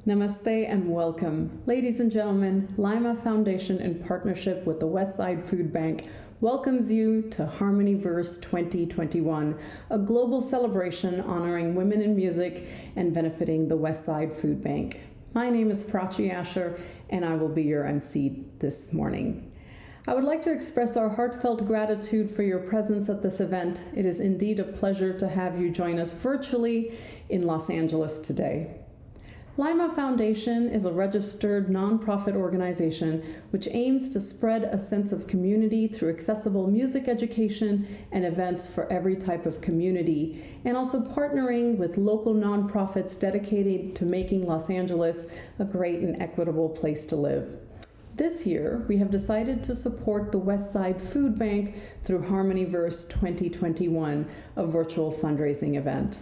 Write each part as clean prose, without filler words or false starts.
Namaste and welcome. Ladies and gentlemen, LAIMA Foundation in partnership with the Westside Food Bank welcomes you to Harmonyverse 2021, a global celebration honoring women in music and benefiting the Westside Food Bank. My name is Prachi Asher and I will be your MC this morning. I would like to express our heartfelt gratitude for your presence at this event. It is indeed a pleasure to have you join us virtually in Los Angeles today. LAIMA Foundation is a registered nonprofit organization which aims to spread a sense of community through accessible music education and events for every type of community, and also partnering with local nonprofits dedicated to making Los Angeles a great and equitable place to live. This year, we have decided to support the Westside Food Bank through Harmonyverse 2021, a virtual fundraising event.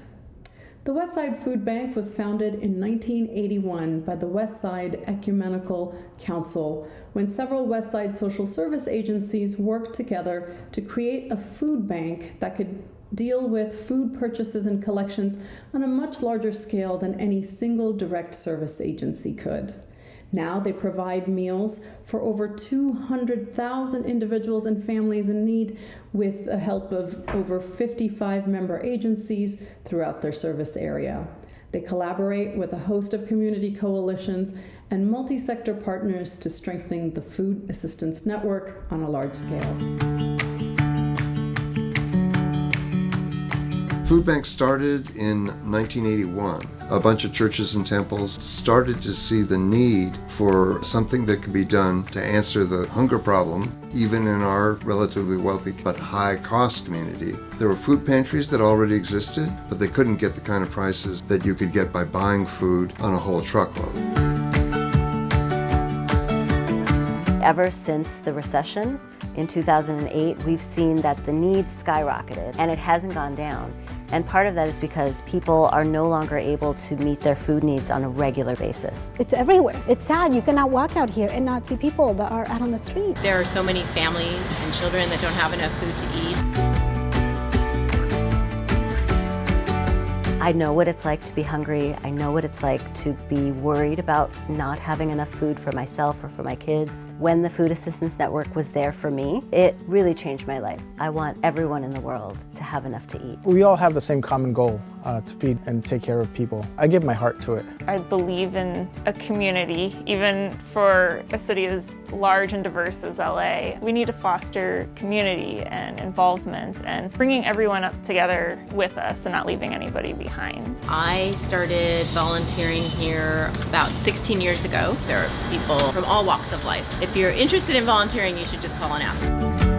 The Westside Food Bank was founded in 1981 by the Westside Ecumenical Council when several Westside social service agencies worked together to create a food bank that could deal with food purchases and collections on a much larger scale than any single direct service agency could. Now they provide meals for over 200,000 individuals and families in need with the help of over 55 member agencies throughout their service area. They collaborate with a host of community coalitions and multi-sector partners to strengthen the food assistance network on a large scale. Food Bank started in 1981. A bunch of churches and temples started to see the need for something that could be done to answer the hunger problem, even in our relatively wealthy but high-cost community. There were food pantries that already existed, but they couldn't get the kind of prices that you could get by buying food on a whole truckload. Ever since the recession in 2008, we've seen that the needs skyrocketed and it hasn't gone down. And part of that is because people are no longer able to meet their food needs on a regular basis. It's everywhere. It's sad. You cannot walk out here and not see people that are out on the street. There are so many families and children that don't have enough food to eat. I know what it's like to be hungry. I know what it's like to be worried about not having enough food for myself or for my kids. When the Food Assistance Network was there for me, it really changed my life. I want everyone in the world to have enough to eat. We all have the same common goal, to feed and take care of people. I give my heart to it. I believe in a community, even for a city as large and diverse as LA. We need to foster community and involvement and bringing everyone up together with us and not leaving anybody behind. I started volunteering here about 16 years ago. There are people from all walks of life. If you're interested in volunteering, you should just call and ask.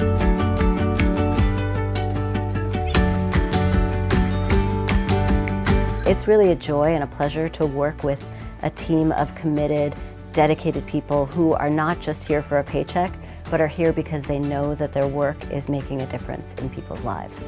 It's really a joy and a pleasure to work with a team of committed, dedicated people who are not just here for a paycheck, but are here because they know that their work is making a difference in people's lives.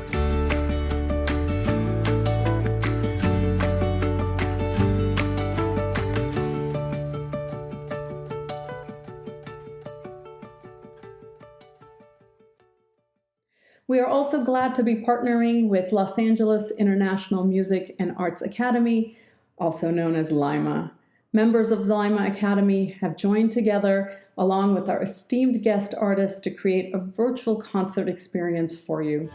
We are also glad to be partnering with Los Angeles International Music and Arts Academy, also known as LAIMA. Members of the LAIMA Academy have joined together along with our esteemed guest artists to create a virtual concert experience for you.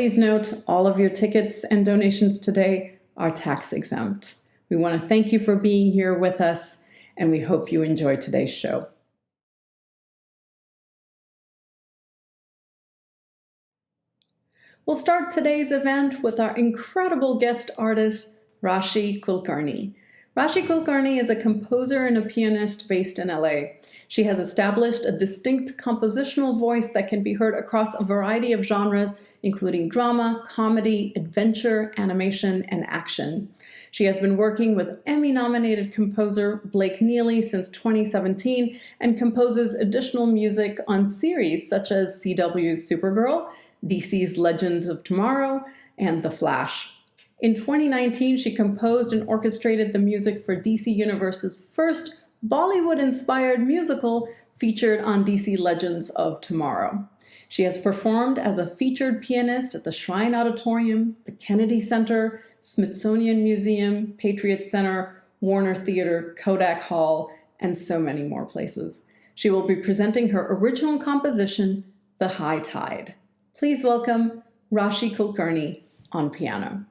Please note, all of your tickets and donations today are tax exempt. We want to thank you for being here with us, and we hope you enjoy today's show. We'll start today's event with our incredible guest artist, Rashi Kulkarni. Rashi Kulkarni is a composer and a pianist based in LA. She has established a distinct compositional voice that can be heard across a variety of genres, including drama, comedy, adventure, animation, and action. She has been working with Emmy-nominated composer Blake Neely since 2017 and composes additional music on series such as CW's Supergirl, DC's Legends of Tomorrow, and The Flash. In 2019, she composed and orchestrated the music for DC Universe's first Bollywood-inspired musical featured on DC Legends of Tomorrow. She has performed as a featured pianist at the Shrine Auditorium, the Kennedy Center, Smithsonian Museum, Patriot Center, Warner Theater, Kodak Hall, and so many more places. She will be presenting her original composition, The High Tide. Please welcome Rashi Kulkarni on piano.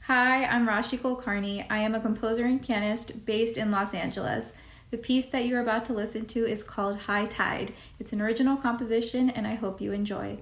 Hi, I'm Rashi Kulkarni. I am a composer and pianist based in Los Angeles. The piece that you're about to listen to is called High Tide. It's an original composition and I hope you enjoy.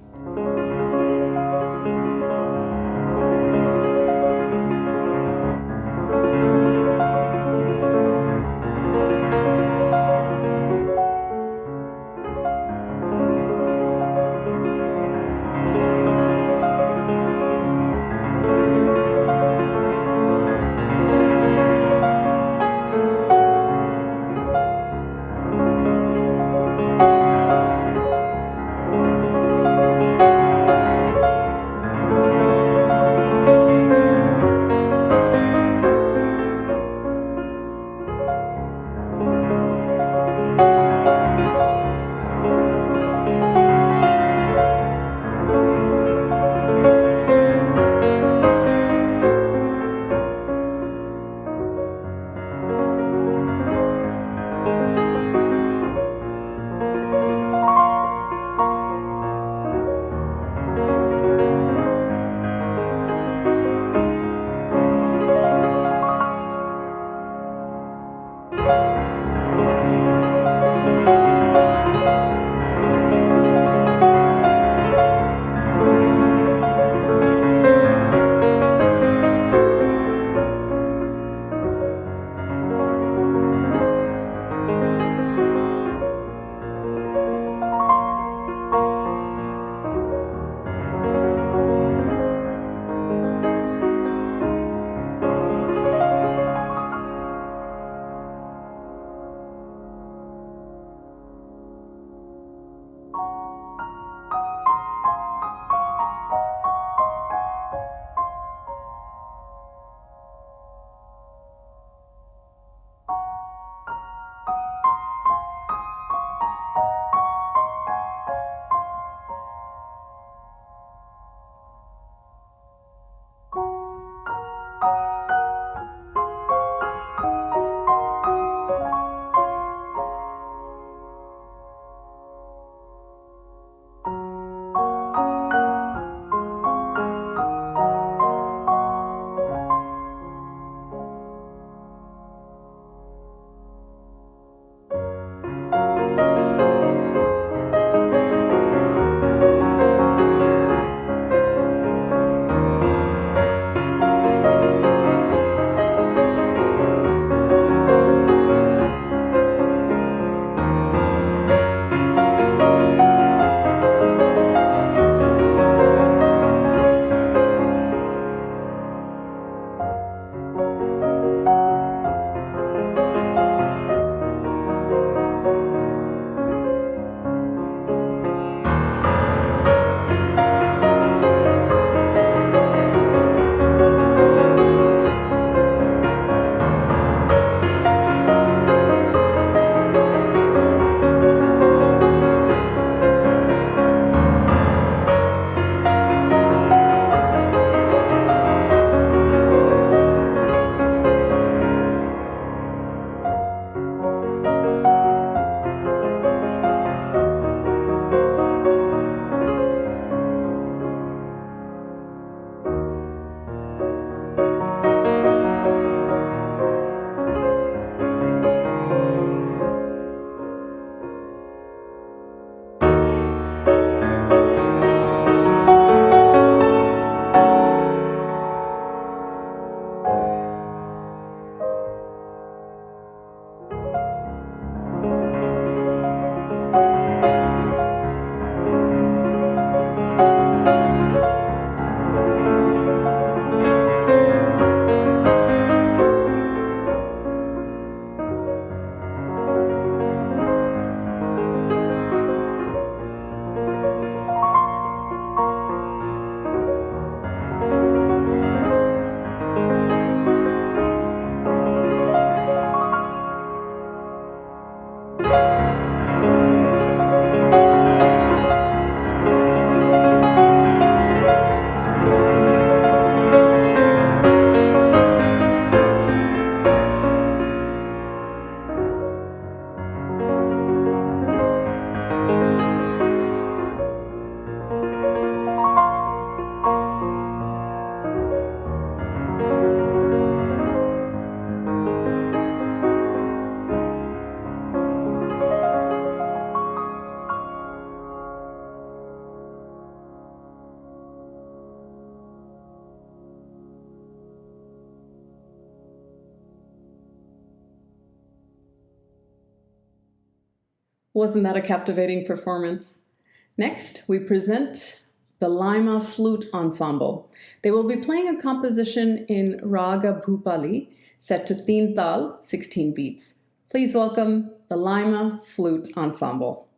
Wasn't that a captivating performance? Next, we present the LAIMA Flute Ensemble. They will be playing a composition in Raga Bhupali, set to Teen Tal, 16 beats. Please welcome the LAIMA Flute Ensemble.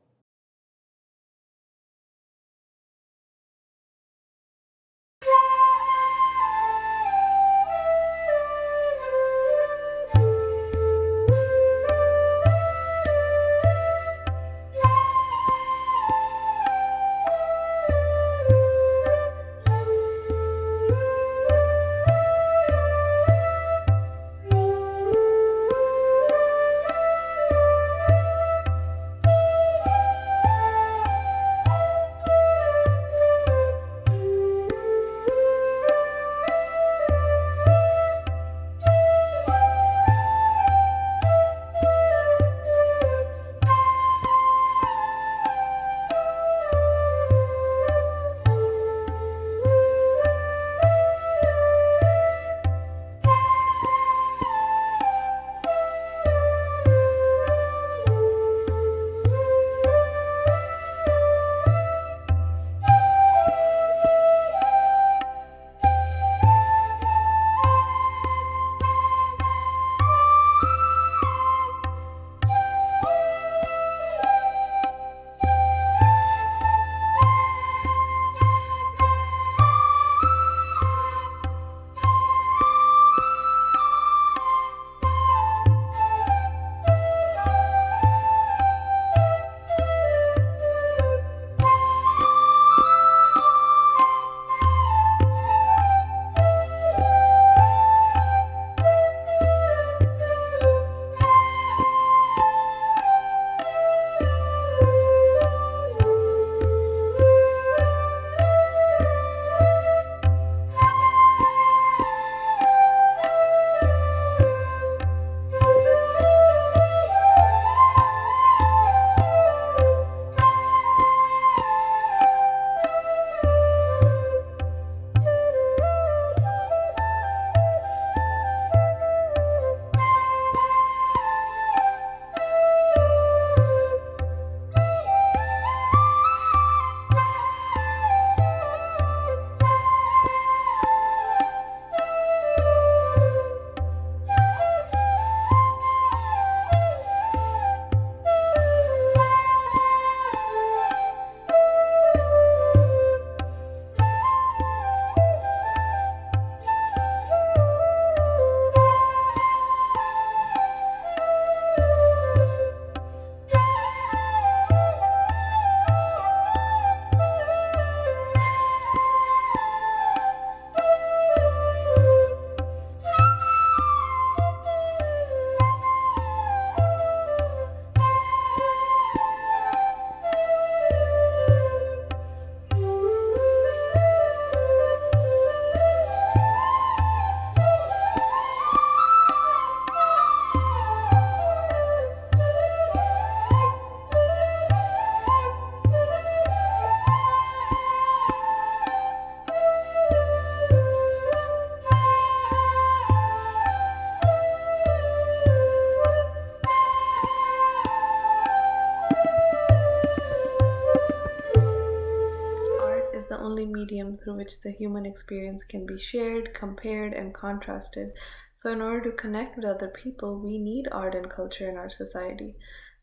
the only medium through which the human experience can be shared, compared, and contrasted. So in order to connect with other people, we need art and culture in our society.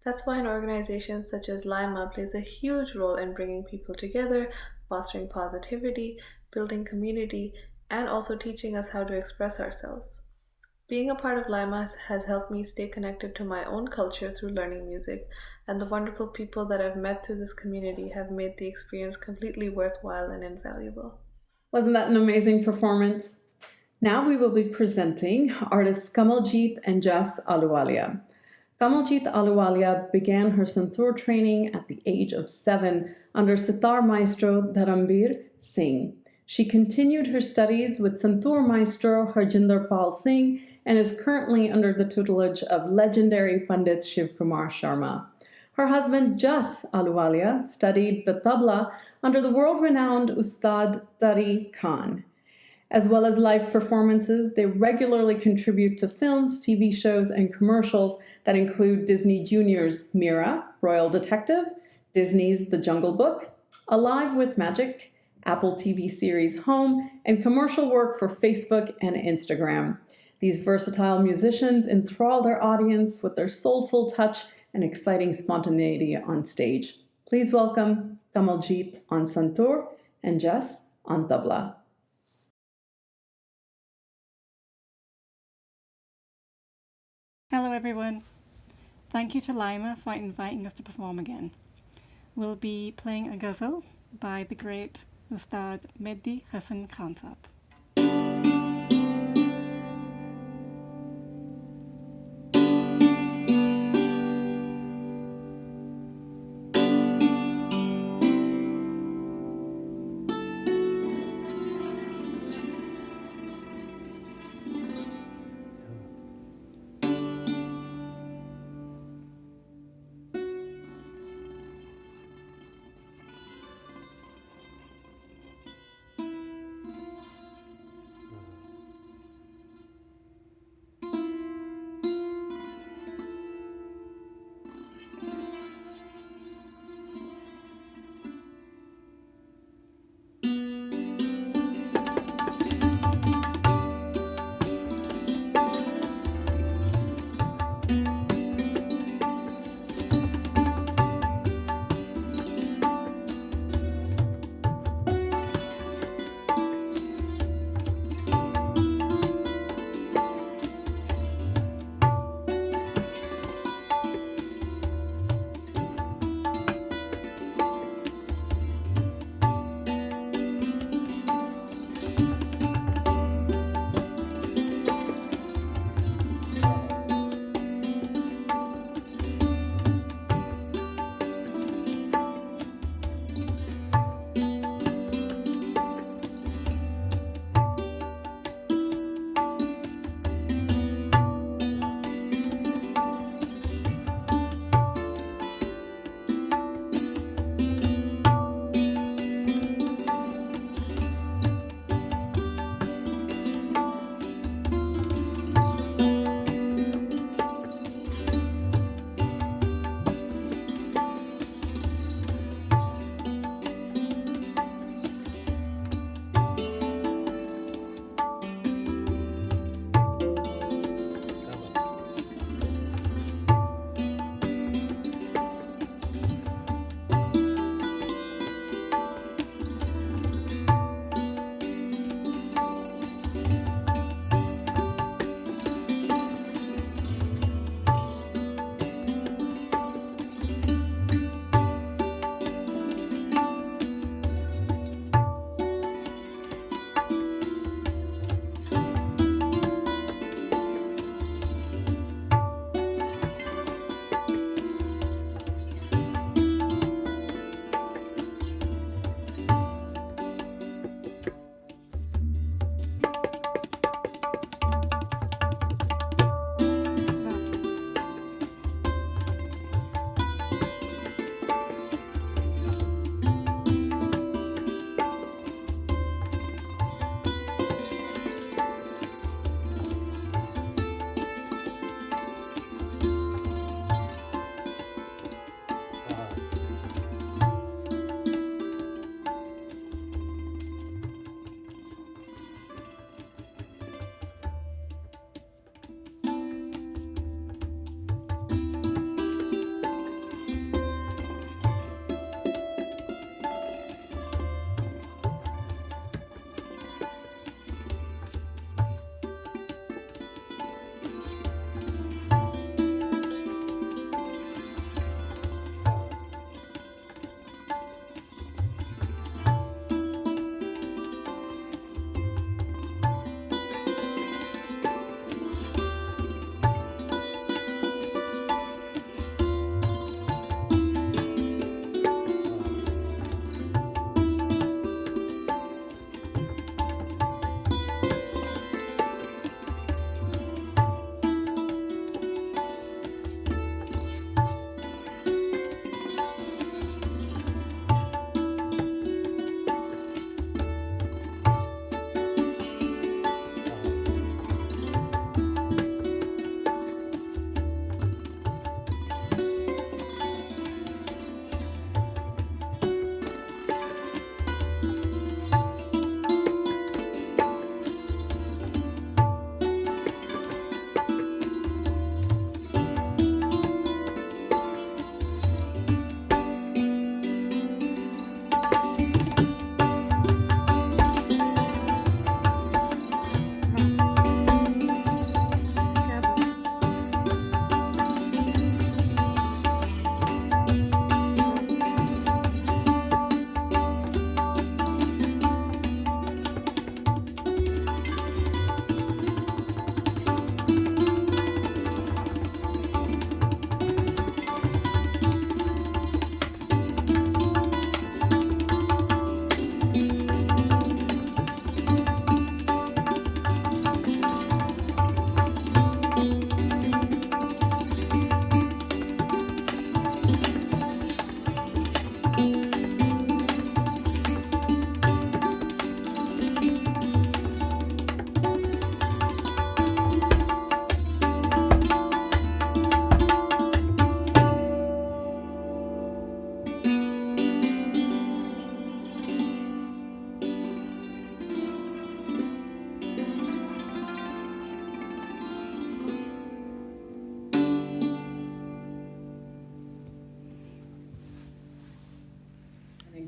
That's why an organization such as LAIMA plays a huge role in bringing people together, fostering positivity, building community, and also teaching us how to express ourselves. Being a part of LAIMA has helped me stay connected to my own culture through learning music, and the wonderful people that I've met through this community have made the experience completely worthwhile and invaluable. Wasn't that an amazing performance? Now we will be presenting artists Kamaljeet and Jas Ahluwalia. Kamaljeet Ahluwalia began her santoor training at the age of 7 under sitar maestro Dharambir Singh. She continued her studies with santoor maestro Harjinder Pal Singh and is currently under the tutelage of legendary Pandit Shiv Kumar Sharma. Her husband Jas Ahluwalia studied the tabla under the world-renowned Ustad Tari Khan. As well as live performances, they regularly contribute to films, TV shows, and commercials that include Disney Junior's Mira, Royal Detective, Disney's The Jungle Book, Alive with Magic, Apple TV series Home, and commercial work for Facebook and Instagram. These versatile musicians enthrall their audience with their soulful touch and exciting spontaneity on stage. Please welcome Kamaljeet on santoor and Jess on tabla. Hello everyone. Thank you to LAIMA for inviting us to perform again. We'll be playing a ghazal by the great Ustad Mehdi Hassan Khantab.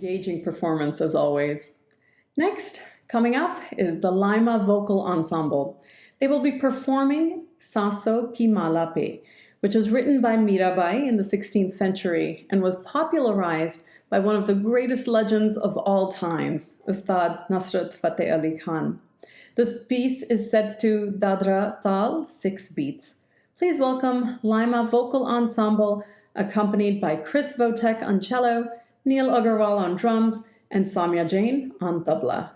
Engaging performance as always. Next, coming up is the LAIMA Vocal Ensemble. They will be performing Saso Ki Malape, which was written by Mirabai in the 16th century and was popularized by one of the greatest legends of all times, Ustad Nusrat Fateh Ali Khan. This piece is set to Dadra Tal, 6 beats. Please welcome LAIMA Vocal Ensemble, accompanied by Chris Votek on cello, Neil Agarwal on drums, and Samya Jain on tabla.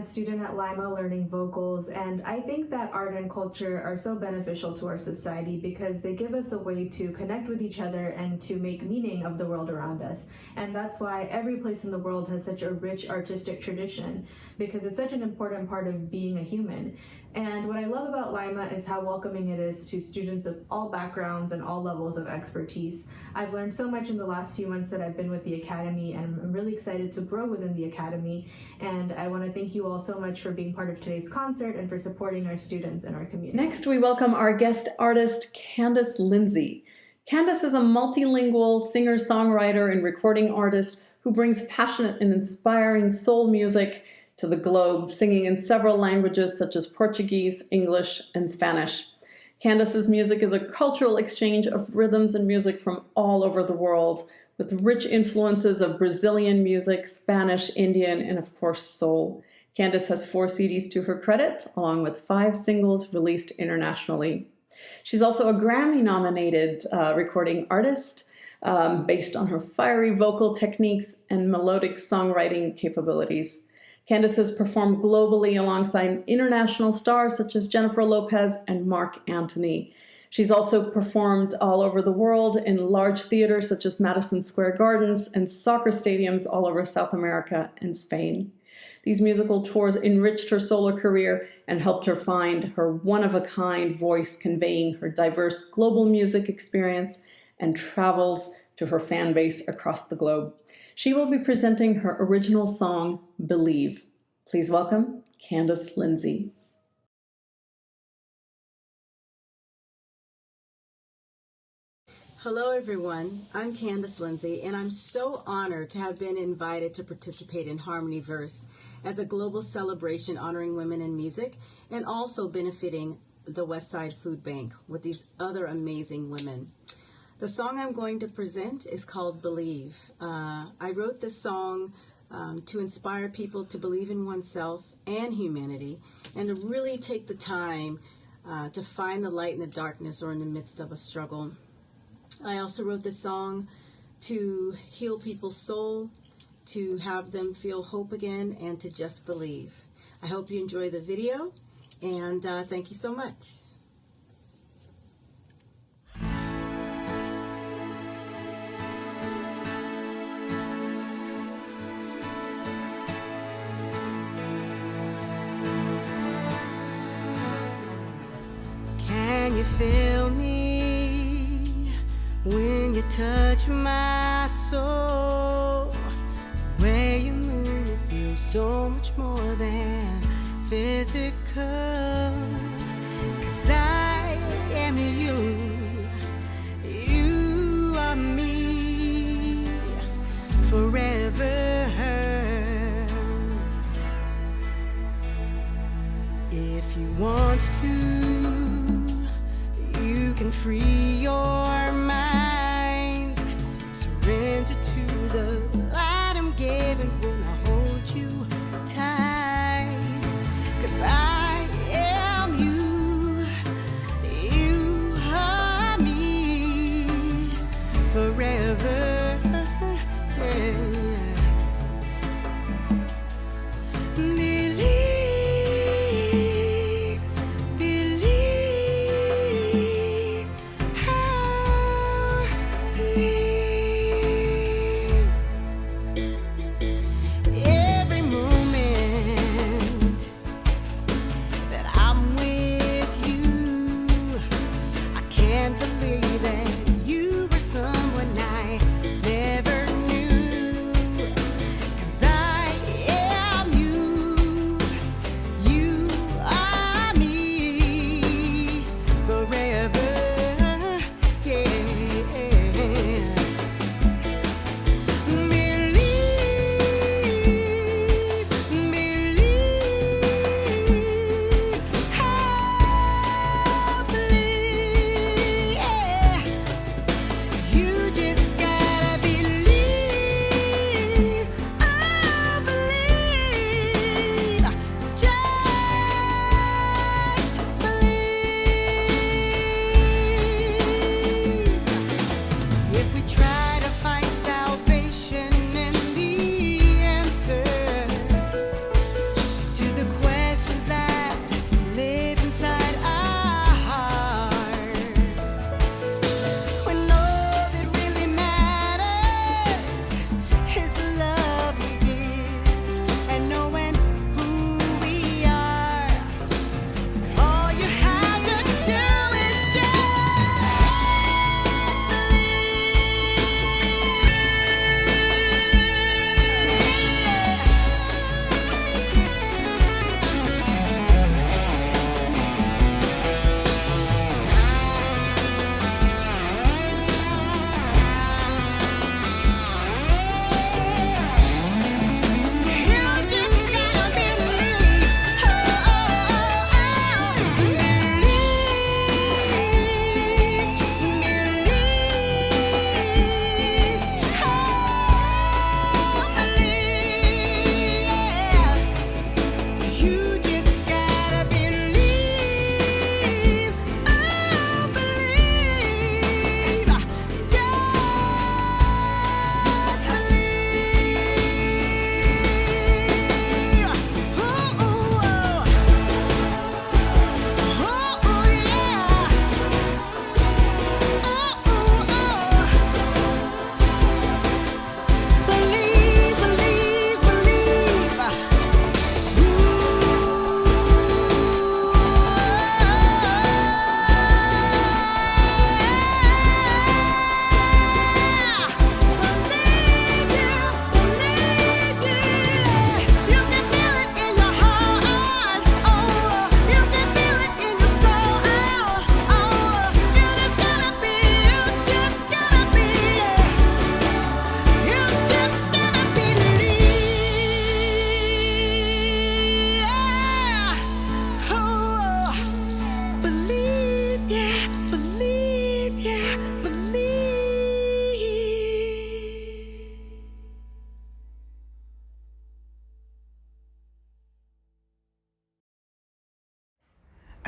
student at LAIMA learning vocals, and I think that art and culture are so beneficial to our society because they give us a way to connect with each other and to make meaning of the world around us. And that's why every place in the world has such a rich artistic tradition, because it's such an important part of being a human. And what I love about LAIMA is how welcoming it is to students of all backgrounds and all levels of expertise. I've learned so much in the last few months that I've been with the Academy, and I'm really excited to grow within the Academy. And I want to thank you all so much for being part of today's concert and for supporting our students and our community. Next, we welcome our guest artist, Candace Lindsay. Candace is a multilingual singer-songwriter and recording artist who brings passionate and inspiring soul music to the globe, singing in several languages such as Portuguese, English, and Spanish. Candace's music is a cultural exchange of rhythms and music from all over the world, with rich influences of Brazilian music, Spanish, Indian, and of course soul. Candace has 4 CDs to her credit, along with 5 singles released internationally. She's also a Grammy-nominated recording artist based on her fiery vocal techniques and melodic songwriting capabilities. Candace has performed globally alongside international stars such as Jennifer Lopez and Mark Antony. She's also performed all over the world in large theaters such as Madison Square Gardens and soccer stadiums all over South America and Spain. These musical tours enriched her solo career and helped her find her one-of-a-kind voice, conveying her diverse global music experience and travels to her fan base across the globe. She will be presenting her original song, Believe. Please welcome Candace Lindsay. Hello everyone, I'm Candace Lindsay, and I'm so honored to have been invited to participate in Harmonyverse as a global celebration honoring women in music and also benefiting the Westside Food Bank with these other amazing women. The song I'm going to present is called Believe. I wrote this song to inspire people to believe in oneself and humanity and to really take the time to find the light in the darkness or in the midst of a struggle. I also wrote this song to heal people's soul, to have them feel hope again, and to just believe. I hope you enjoy the video, and thank you so much. Can you feel me when you touch my soul? The way you move, it feels so much more than physical. 'Cause I am you, you are me, forever. If you want to, you can free your mind. Surrender to the light I'm giving when I hold you tight. 'Cause I am you, you are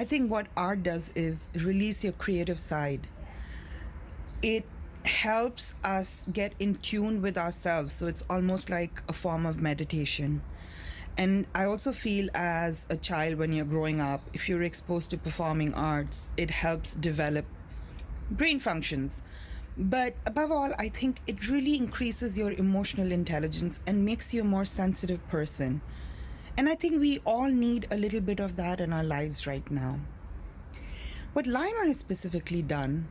think what art does is release your creative side. It helps us get in tune with ourselves, so it's almost like a form of meditation. And I also feel as a child, when you're growing up, if you're exposed to performing arts, it helps develop brain functions. But above all, I think it really increases your emotional intelligence and makes you a more sensitive person. And I think we all need a little bit of that in our lives right now. What LAIMA has specifically done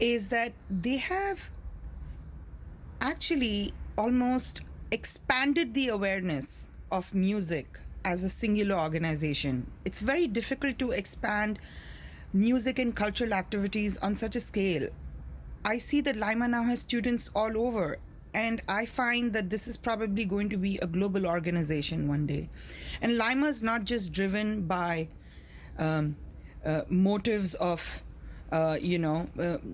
is that they have actually almost expanded the awareness of music as a singular organization. It's very difficult to expand music and cultural activities on such a scale. I see that LAIMA now has students all over, and I find that this is probably going to be a global organization one day. And LAIMA is not just driven by motives of,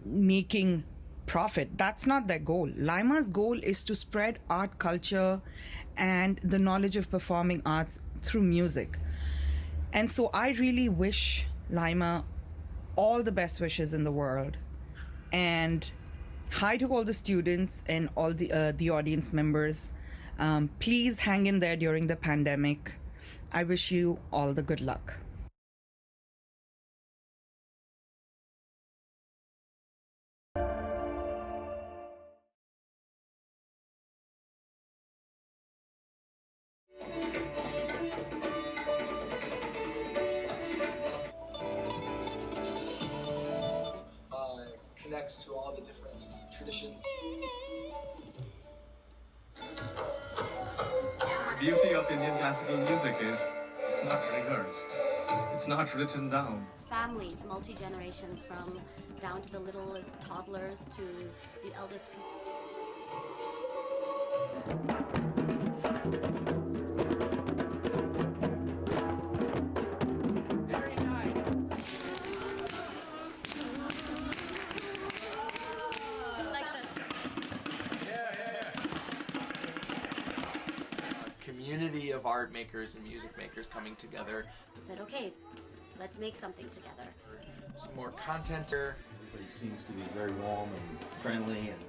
making profit. That's not their goal. LAIMA's goal is to spread art, culture, and the knowledge of performing arts through music. And so I really wish LAIMA all the best wishes in the world. And hi to all the students and all the audience members. Please hang in there during the pandemic. I wish you all the good luck. Connects to all the different traditions. The beauty of Indian classical music is it's not rehearsed. It's not written down. Families, multi-generations, from down to the littlest toddlers to the eldest. Community of art makers and music makers coming together. And said, okay, let's make something together. Some more content. Everybody seems to be very warm and friendly and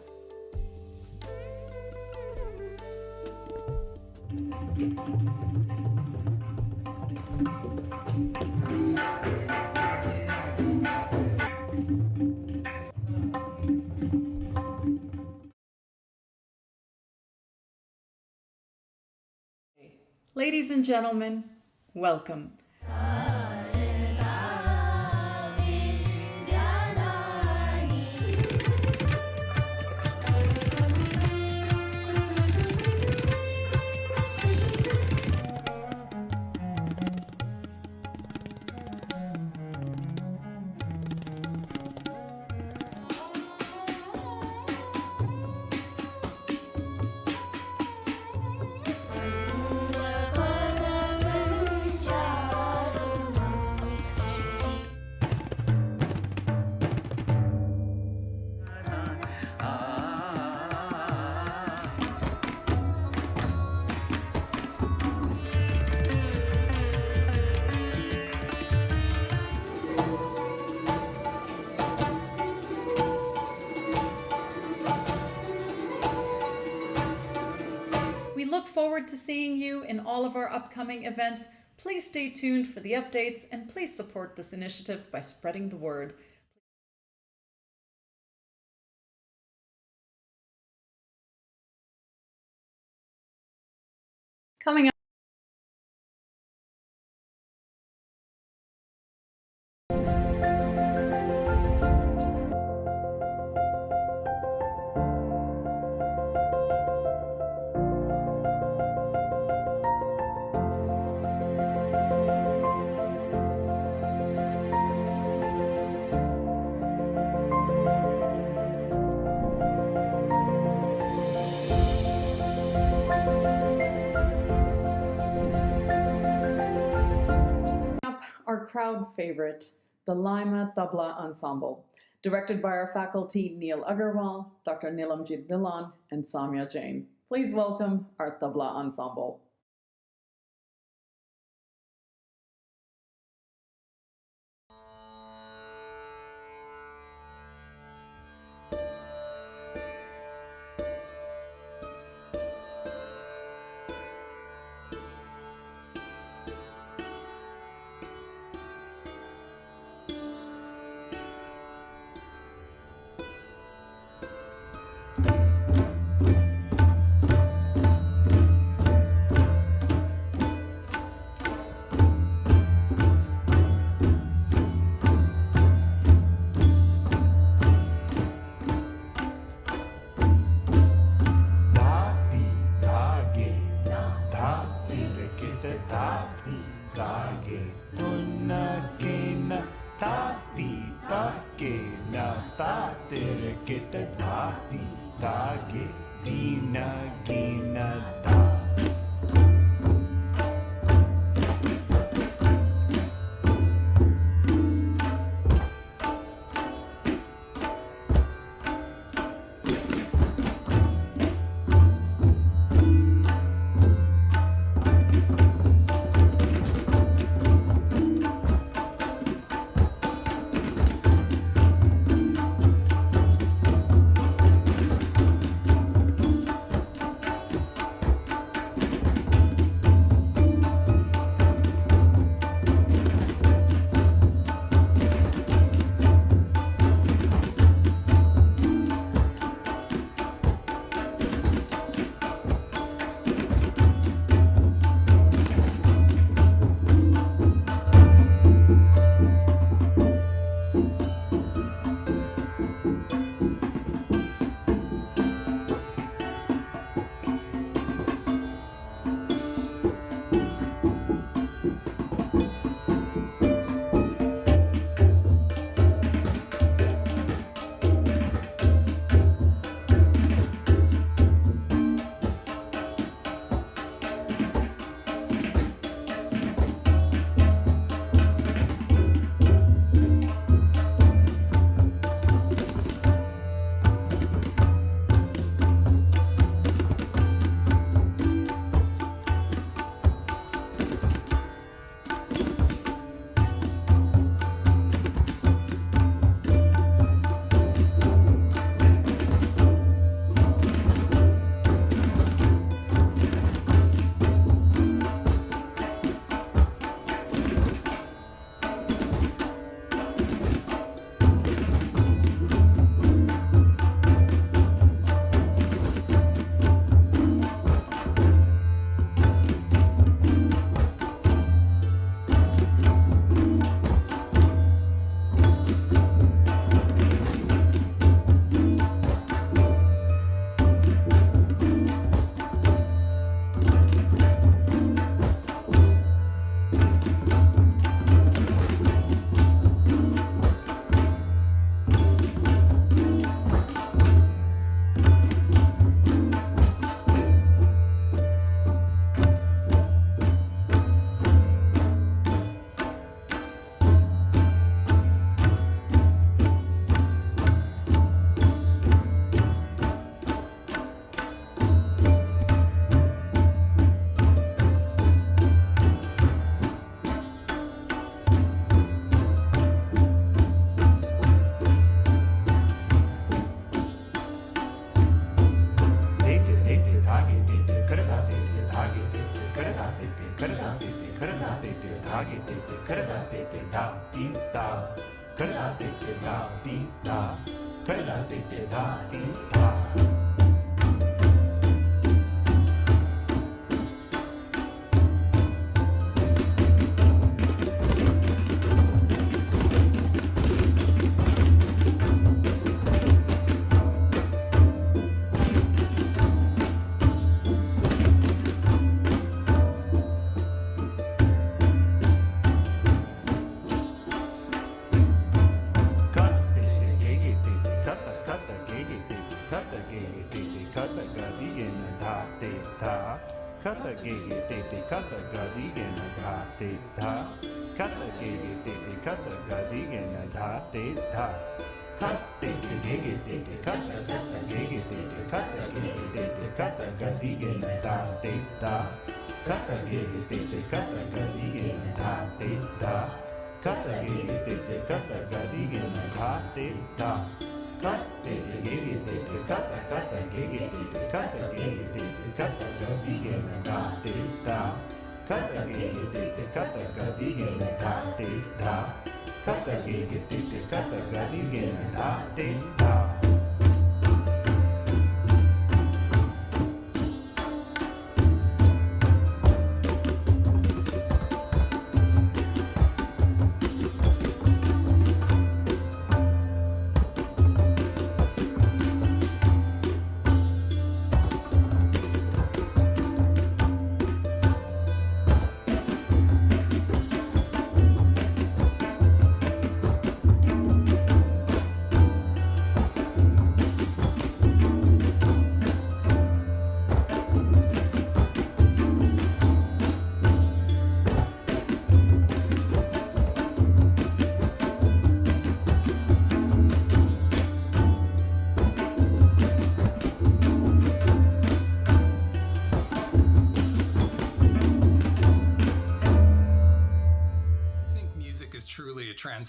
Ladies and gentlemen, welcome. We look forward to seeing you in all of our upcoming events. Please stay tuned for the updates and please support this initiative by spreading the word. Coming up. Our crowd favorite, the LAIMA Tabla Ensemble, directed by our faculty Neil Agarwal, Dr. Nilamjit Dhillon, and Samya Jain. Please welcome our Tabla Ensemble. ta tere kita ta ti ta ge dina gina da.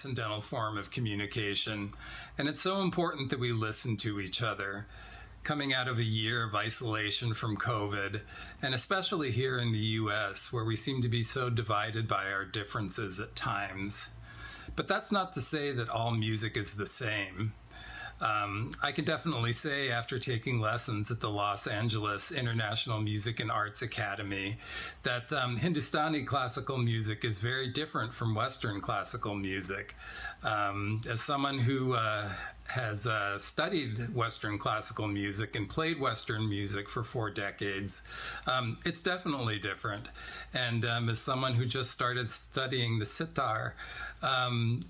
transcendental form of communication, and it's so important that we listen to each other. Coming out of a year of isolation from COVID, and especially here in the US, where we seem to be so divided by our differences at times. But that's not to say that all music is the same. I can definitely say, after taking lessons at the Los Angeles International Music and Arts Academy, that Hindustani classical music is very different from Western classical music. As someone who has studied Western classical music and played Western music for 4 decades, it's definitely different. And as someone who just started studying the sitar,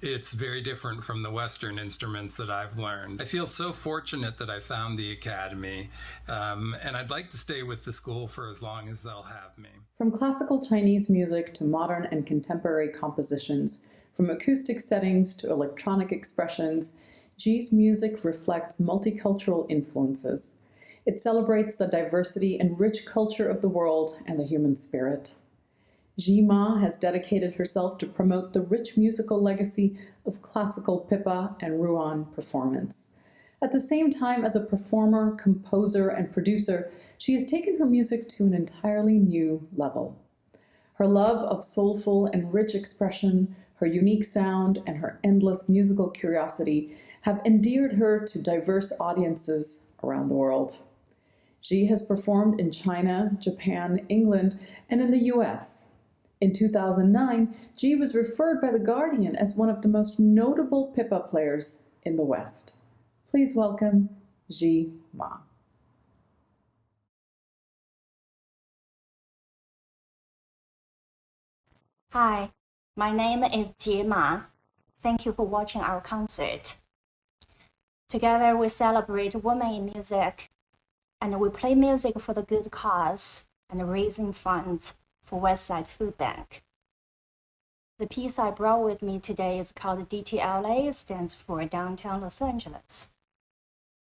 it's very different from the Western instruments that I've learned. I feel so fortunate that I found the Academy, and I'd like to stay with the school for as long as they'll have me. From classical Chinese music to modern and contemporary compositions, from acoustic settings to electronic expressions, Ji's music reflects multicultural influences. It celebrates the diversity and rich culture of the world and the human spirit. Ji Ma has dedicated herself to promote the rich musical legacy of classical Pippa and Ruan performance. At the same time, as a performer, composer, and producer, she has taken her music to an entirely new level. Her love of soulful and rich expression, her unique sound, and her endless musical curiosity have endeared her to diverse audiences around the world. Ji has performed in China, Japan, England, and in the US. In 2009, Ji was referred by The Guardian as one of the most notable Pippa players in the West. Please welcome Ji Ma. Hi, my name is Jie Ma. Thank you for watching our concert. Together we celebrate women in music, and we play music for the good cause and raising funds for Westside Food Bank. The piece I brought with me today is called DTLA, stands for Downtown Los Angeles.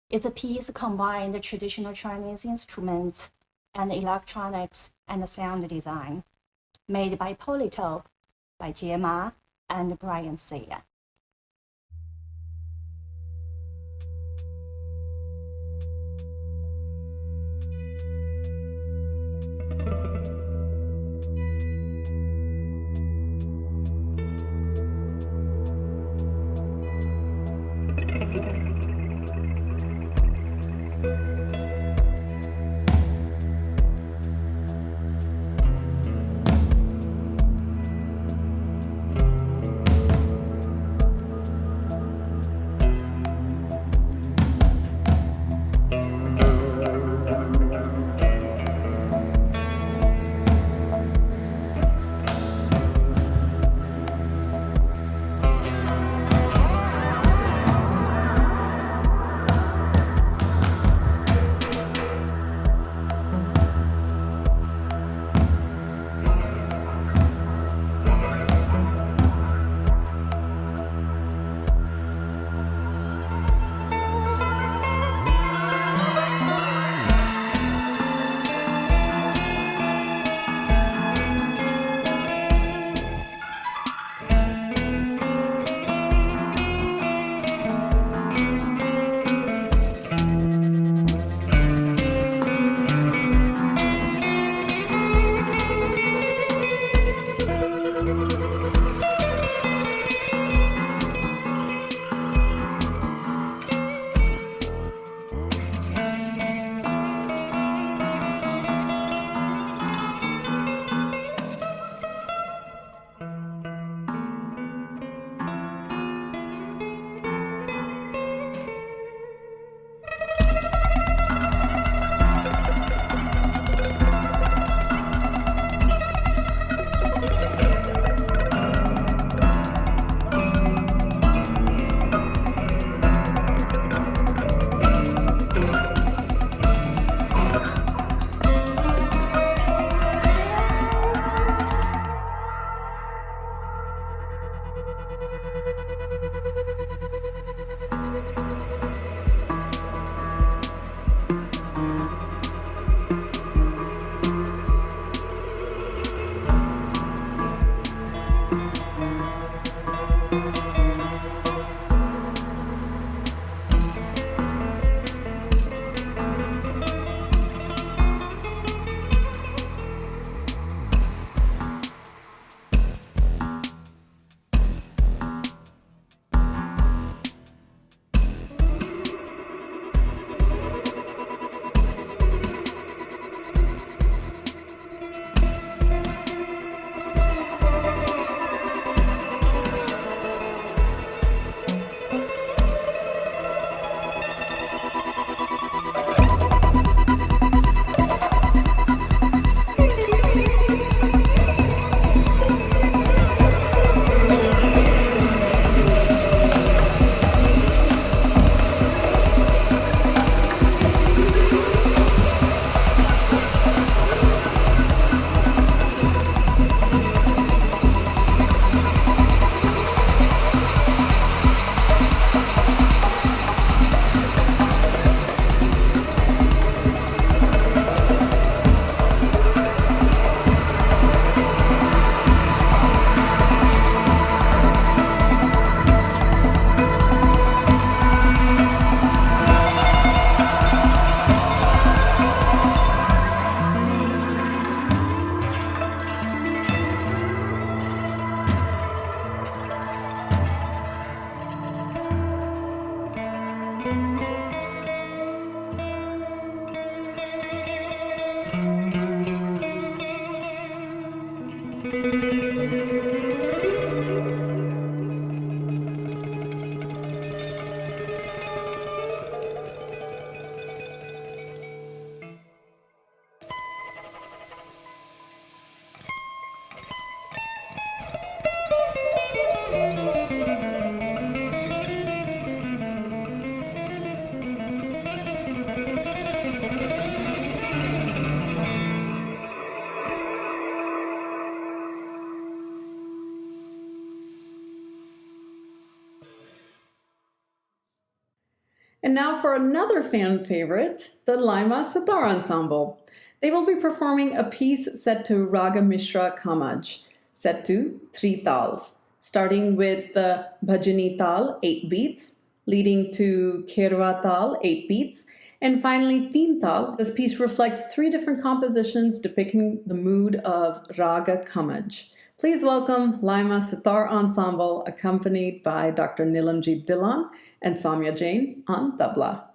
It's a piece combining traditional Chinese instruments and electronics and sound design, made by Polytope, by Jie Ma and Brian Saya. And now for another fan favorite, the LAIMA Sitar Ensemble. They will be performing a piece set to Raga Mishra Kamaj, set to 3 tals, starting with the Bhajani tal, 8 beats, leading to Kherwa tal, 8 beats, and finally 3 tal. This piece reflects 3 different compositions depicting the mood of Raga Kamaj. Please welcome LAIMA Sitar Ensemble, accompanied by Dr. Nilamjit Dhillon and Samya Jain on tabla.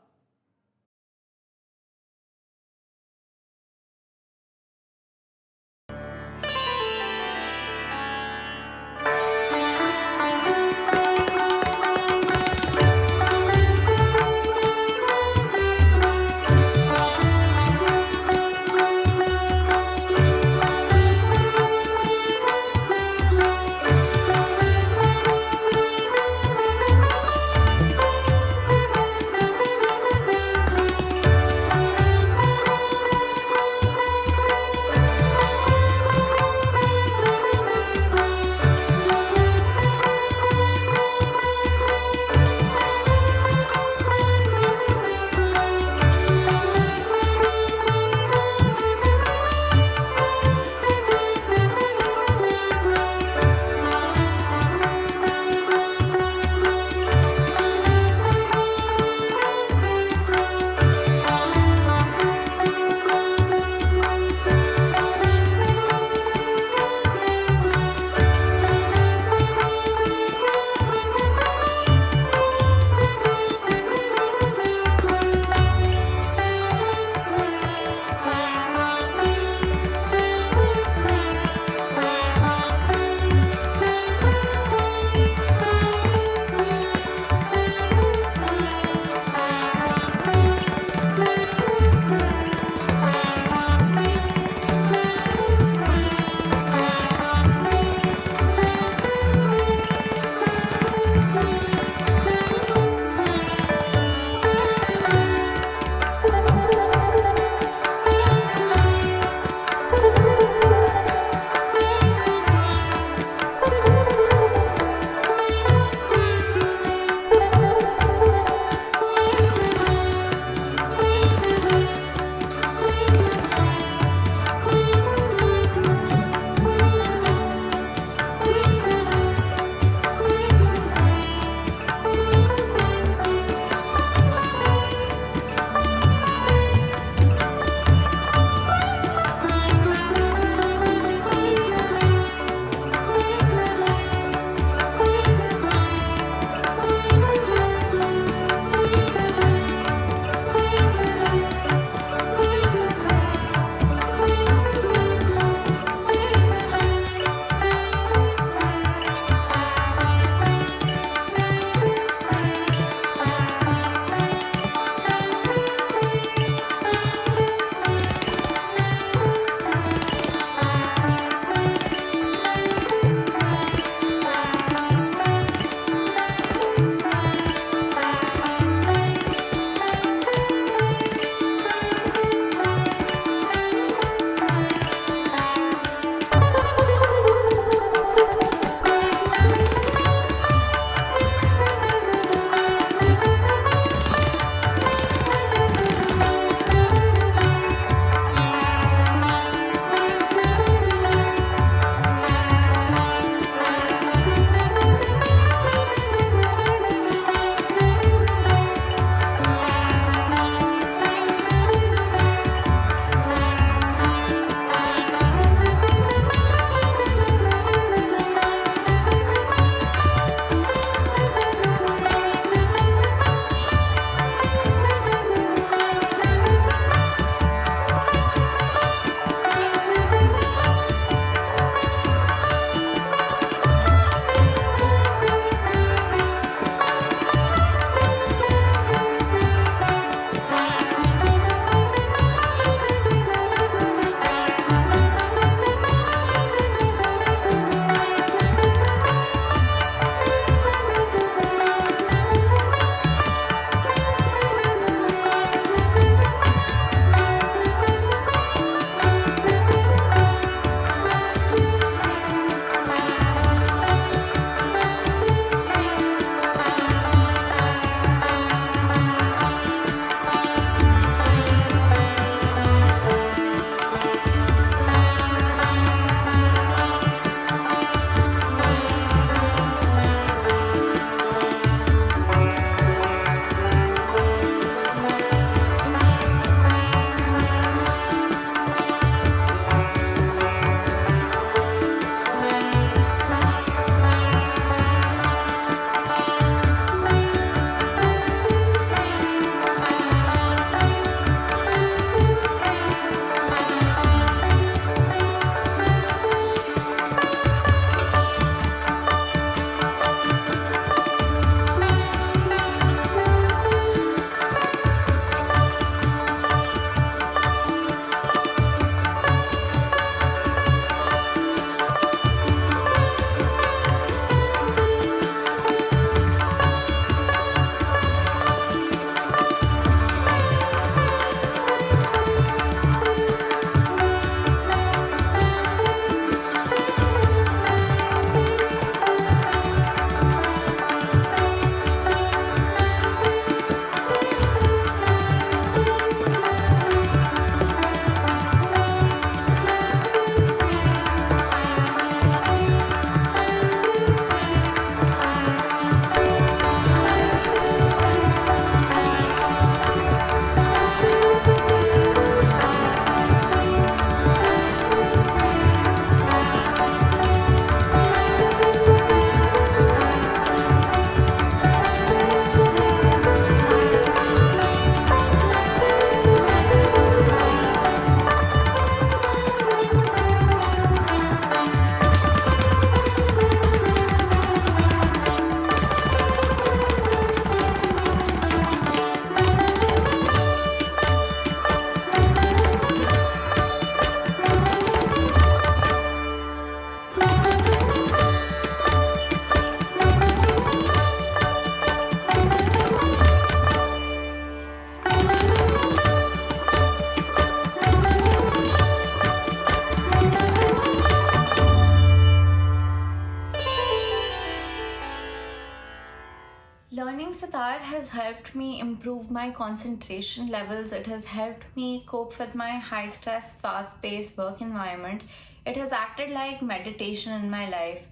has helped me improve my concentration levels. It has helped me cope with my high stress, fast paced work environment. It has acted like meditation in my life.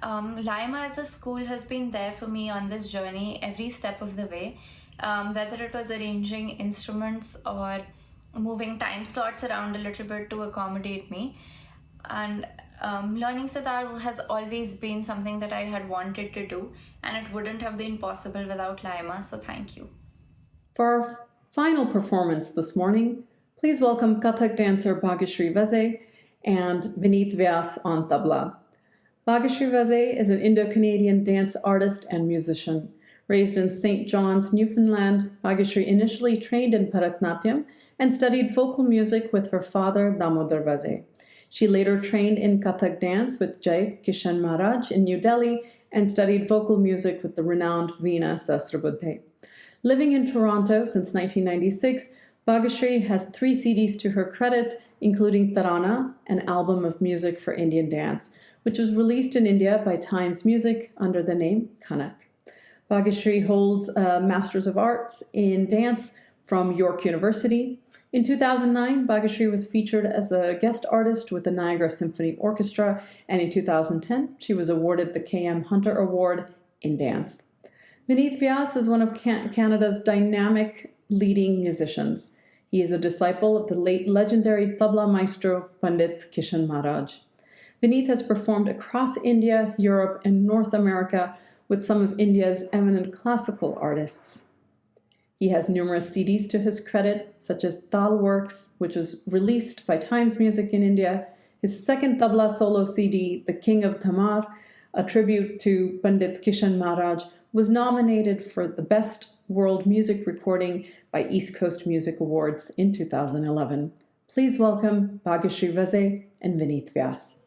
LAIMA as a school has been there for me on this journey every step of the way, whether it was arranging instruments or moving time slots around a little bit to accommodate me. And learning sitar has always been something that I had wanted to do, and it wouldn't have been possible without LAIMA, so thank you. For our final performance this morning, please welcome Kathak dancer Bhagyashree Vaze and Vineet Vyas on tabla. Bhagyashree Vaze is an Indo-Canadian dance artist and musician. Raised in St. John's, Newfoundland, Bhagyashree initially trained in Bharatnatyam and studied vocal music with her father, Damodar Vaze. She later trained in Kathak dance with Jai Kishan Maharaj in New Delhi and studied vocal music with the renowned Veena Sahasrabudhe. Living in Toronto since 1996, Bhagyashree has 3 CDs to her credit, including Tarana, an album of music for Indian dance, which was released in India by Times Music under the name Kanak. Bhagyashree holds a Master's of Arts in Dance from York University. In 2009, Bhagyashree was featured as a guest artist with the Niagara Symphony Orchestra, and in 2010, she was awarded the K.M. Hunter Award in Dance. Vineet Vyas is one of Canada's dynamic leading musicians. He is a disciple of the late legendary tabla maestro Pandit Kishan Maharaj. Vineet has performed across India, Europe, and North America with some of India's eminent classical artists. He has numerous CDs to his credit, such as Tal Works, which was released by Times Music in India. His second tabla solo CD, The King of Dhamar, a tribute to Pandit Kishan Maharaj, was nominated for the Best World Music Recording by East Coast Music Awards in 2011. Please welcome Bhagyashree Vaze and Vineet Vyas.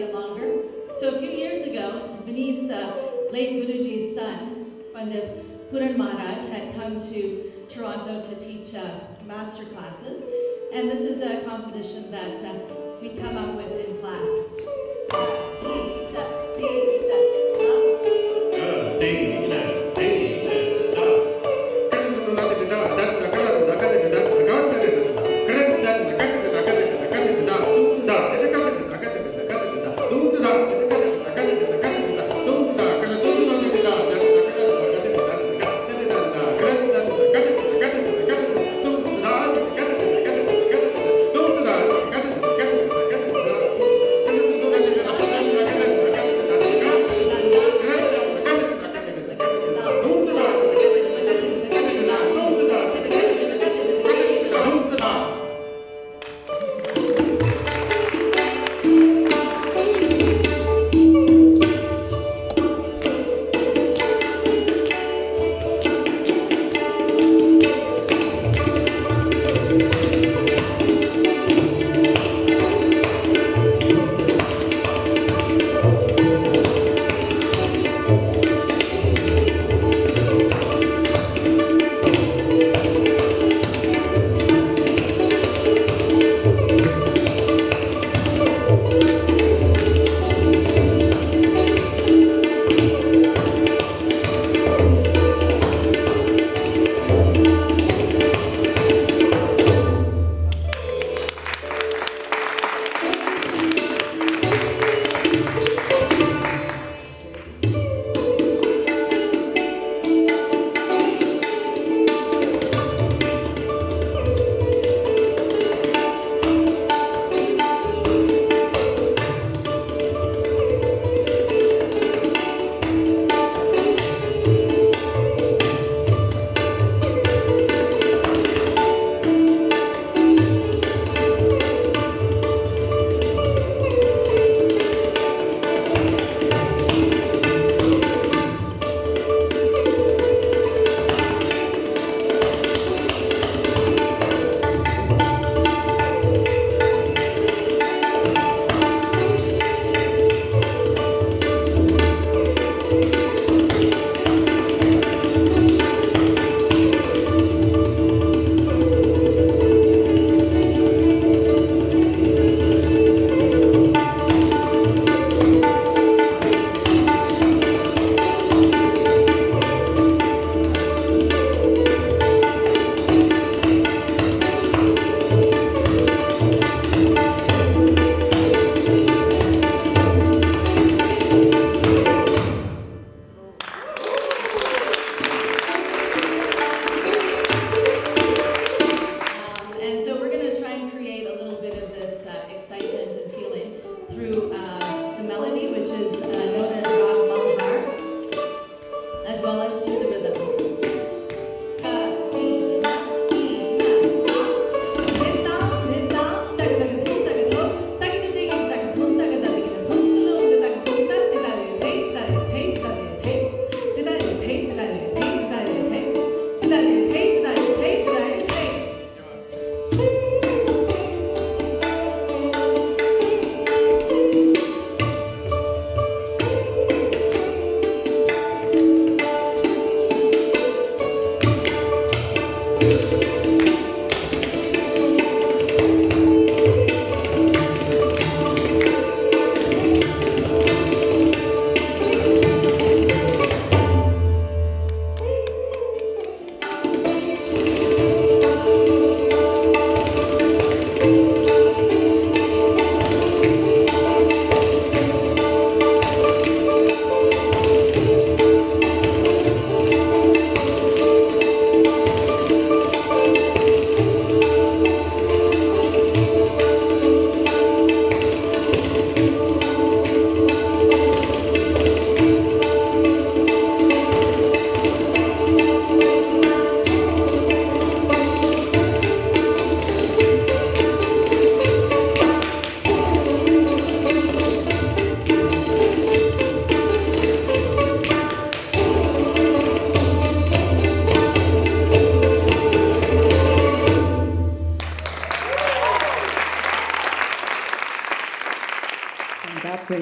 bit longer. So a few years ago, Vineet's late Guruji's son, Pandit Puran Maharaj, had come to Toronto to teach master classes. And this is a composition that we come up with in class.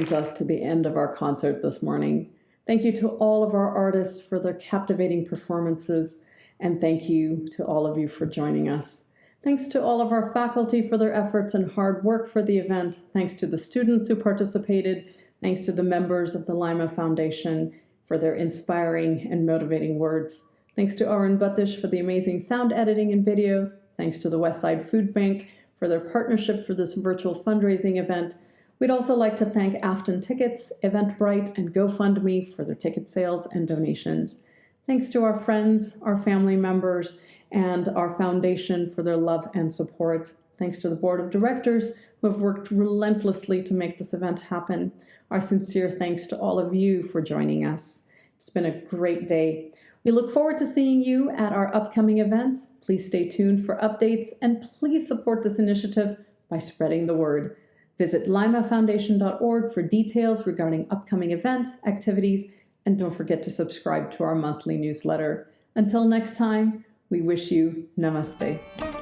brings us to the end of our concert this morning. Thank you to all of our artists for their captivating performances, and thank you to all of you for joining us. Thanks to all of our faculty for their efforts and hard work for the event. Thanks to the students who participated. Thanks to the members of the LAIMA Foundation for their inspiring and motivating words. Thanks to Arun Buttish for the amazing sound editing and videos. Thanks to the Westside Food Bank for their partnership for this virtual fundraising event. We'd also like to thank Afton Tickets, Eventbrite, and GoFundMe for their ticket sales and donations. Thanks to our friends, our family members, and our foundation for their love and support. Thanks to the board of directors who have worked relentlessly to make this event happen. Our sincere thanks to all of you for joining us. It's been a great day. We look forward to seeing you at our upcoming events. Please stay tuned for updates and please support this initiative by spreading the word. Visit LAIMAFoundation.org for details regarding upcoming events, activities, and don't forget to subscribe to our monthly newsletter. Until next time, we wish you namaste.